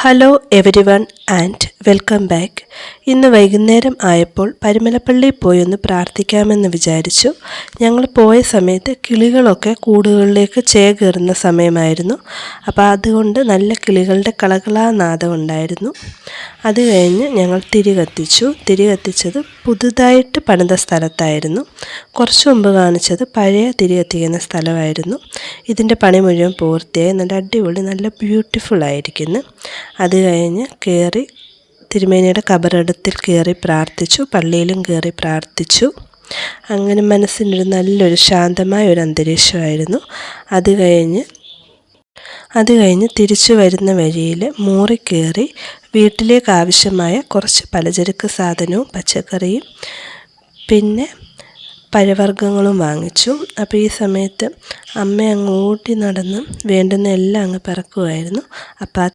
Hello every one and welcome back. ഇന്ന് വൈകുന്നേരം ആയപ്പോൾ പരുമലപ്പള്ളിയിൽ പോയി ഒന്ന് പ്രാർത്ഥിക്കാമെന്ന് വിചാരിച്ചു. ഞങ്ങൾ പോയ സമയത്ത് കിളികളൊക്കെ കൂടുകളിലേക്ക് ചേകേറുന്ന സമയമായിരുന്നു. അപ്പോൾ അതുകൊണ്ട് നല്ല കിളികളുടെ കളകളാനാദം ഉണ്ടായിരുന്നു. അത് കഴിഞ്ഞ് ഞങ്ങൾ തിരി കത്തിച്ചത് പുതുതായിട്ട് പണിത സ്ഥലത്തായിരുന്നു. കുറച്ച് മുമ്പ് കാണിച്ചത് പഴയ തിരി കത്തിക്കുന്ന സ്ഥലമായിരുന്നു. ഇതിൻ്റെ പണി മുഴുവൻ പൂർത്തിയായി, നല്ല അടിപൊളി, നല്ല ബ്യൂട്ടിഫുൾ ആയിരിക്കുന്നു. അത് കഴിഞ്ഞ് കയറി തിരുമേനിയുടെ കബറിടത്തിൽ കയറി പ്രാർത്ഥിച്ചു, പള്ളിയിലും കയറി പ്രാർത്ഥിച്ചു. അങ്ങനെ മനസ്സിനൊരു നല്ലൊരു ശാന്തമായ ഒരു അന്തരീക്ഷമായിരുന്നു. അത് കഴിഞ്ഞ് തിരിച്ചു വരുന്ന വഴിയിൽ മൂറി കയറി വീട്ടിലേക്ക് ആവശ്യമായ കുറച്ച് പലചരക്ക് സാധനവും പച്ചക്കറിയും പിന്നെ പഴവർഗ്ഗങ്ങളും വാങ്ങിച്ചു. അപ്പോൾ ഈ സമയത്ത് അമ്മ അങ്ങ് ഓടി നടന്ന് വേണ്ടുന്ന എല്ലാം അങ്ങ് പിറക്കുമായിരുന്നു. അപ്പോൾ